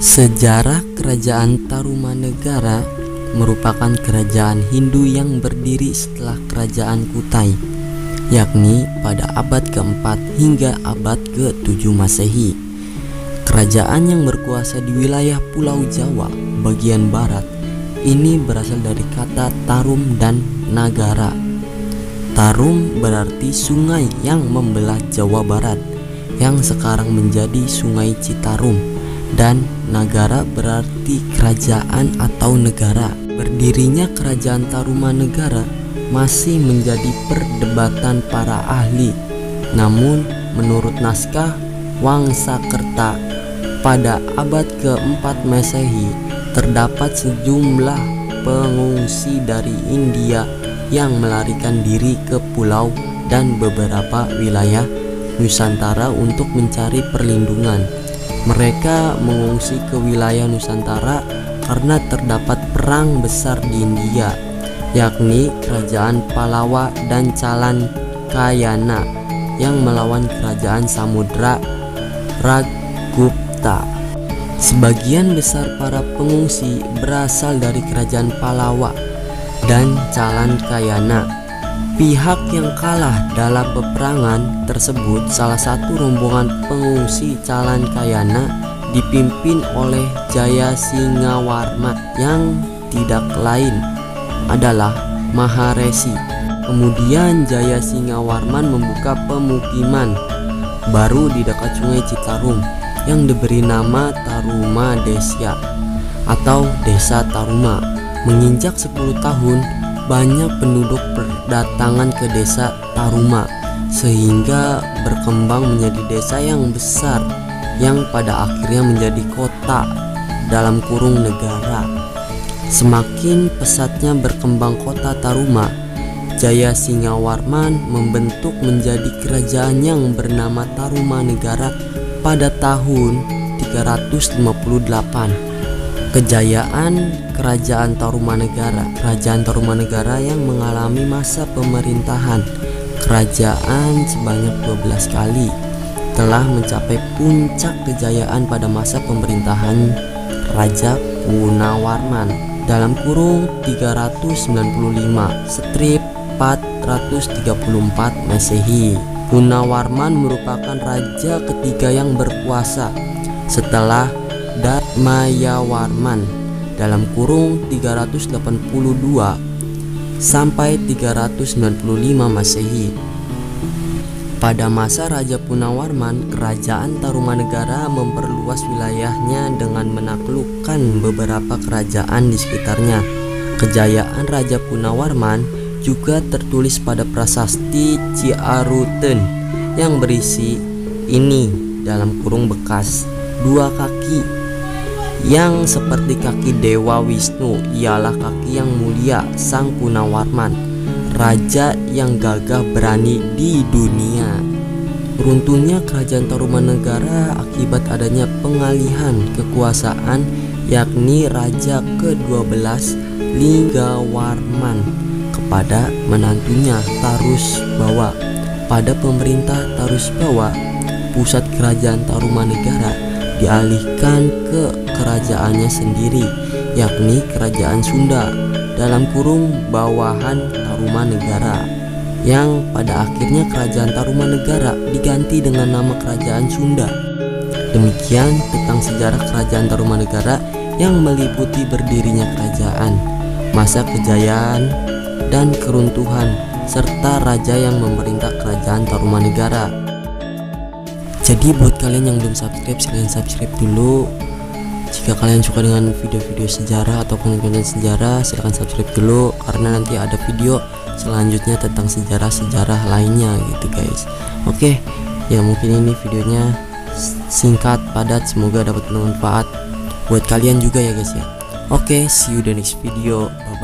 Sejarah Kerajaan Tarumanegara merupakan kerajaan Hindu yang berdiri setelah Kerajaan Kutai, yakni pada abad ke-4 hingga abad ke-7 Masehi. Kerajaan yang berkuasa di wilayah Pulau Jawa bagian barat ini berasal dari kata tarum dan nagara. Tarum berarti sungai yang membelah Jawa Barat yang sekarang menjadi Sungai Citarum, dan nagara berarti kerajaan atau negara. Berdirinya Kerajaan Tarumanegara masih menjadi perdebatan para ahli. Namun menurut naskah Wangsakerta pada abad ke-4 Masehi terdapat sejumlah pengungsi dari India yang melarikan diri ke pulau dan beberapa wilayah Nusantara untuk mencari perlindungan. Mereka mengungsi ke wilayah Nusantara karena terdapat perang besar di India, yakni Kerajaan Pallava dan Chalankayana yang melawan Kerajaan Samudra Ragupta. Sebagian besar para pengungsi berasal dari Kerajaan Pallava dan Chalankayana. Pihak yang kalah dalam peperangan tersebut, salah satu rombongan pengungsi Chalankayana dipimpin oleh Jayasingawarma yang tidak lain adalah Maharesi. Kemudian Jayasingawarman membuka pemukiman baru di dekat Sungai Citarum yang diberi nama Taruma Desya atau Desa Taruma. Menginjak 10 tahun, banyak penduduk berdatangan ke desa Taruma sehingga berkembang menjadi desa yang besar yang pada akhirnya menjadi kota dalam kurung negara. Semakin pesatnya berkembang kota Taruma, Jayasingawarman membentuk menjadi kerajaan yang bernama Tarumanegara pada tahun 358. Kejayaan Kerajaan Tarumanegara. Kerajaan Tarumanegara yang mengalami masa pemerintahan kerajaan sebanyak 12 kali telah mencapai puncak kejayaan pada masa pemerintahan Raja Punawarman dalam kurung 395 strip 434 Masehi. Punawarman merupakan raja ketiga yang berkuasa setelah Dharmayawarman dalam kurung 382 sampai 395 Masehi. Pada masa Raja Punawarman, Kerajaan Tarumanegara memperluas wilayahnya dengan menaklukkan beberapa kerajaan di sekitarnya. Kejayaan Raja Punawarman juga tertulis pada prasasti Ciaruten yang berisi ini dalam kurung bekas. Dua kaki yang seperti kaki Dewa Wisnu ialah kaki yang mulia Sang Punawarman, raja yang gagah berani di dunia. Runtuhnya Kerajaan Tarumanegara akibat adanya pengalihan kekuasaan, yakni Raja ke-12 Linggawarman kepada menantunya Tarusbawa. Pada pemerintah Tarusbawa, pusat Kerajaan Tarumanegara dialihkan ke kerajaannya sendiri, yakni Kerajaan Sunda dalam kurung bawahan Tarumanegara, yang pada akhirnya Kerajaan Tarumanegara diganti dengan nama Kerajaan Sunda. Demikian tentang sejarah Kerajaan Tarumanegara yang meliputi berdirinya kerajaan, masa kejayaan dan keruntuhan, serta raja yang memerintah Kerajaan Tarumanegara. Jadi buat kalian yang belum subscribe, silahkan subscribe dulu. Jika kalian suka dengan video-video sejarah ataupun konten sejarah, silahkan subscribe dulu, karena nanti ada video selanjutnya tentang sejarah-sejarah lainnya gitu guys. Oke, ya mungkin ini videonya singkat, padat, semoga dapat bermanfaat buat kalian juga ya guys ya. Oke, see you the next video. Bye bye.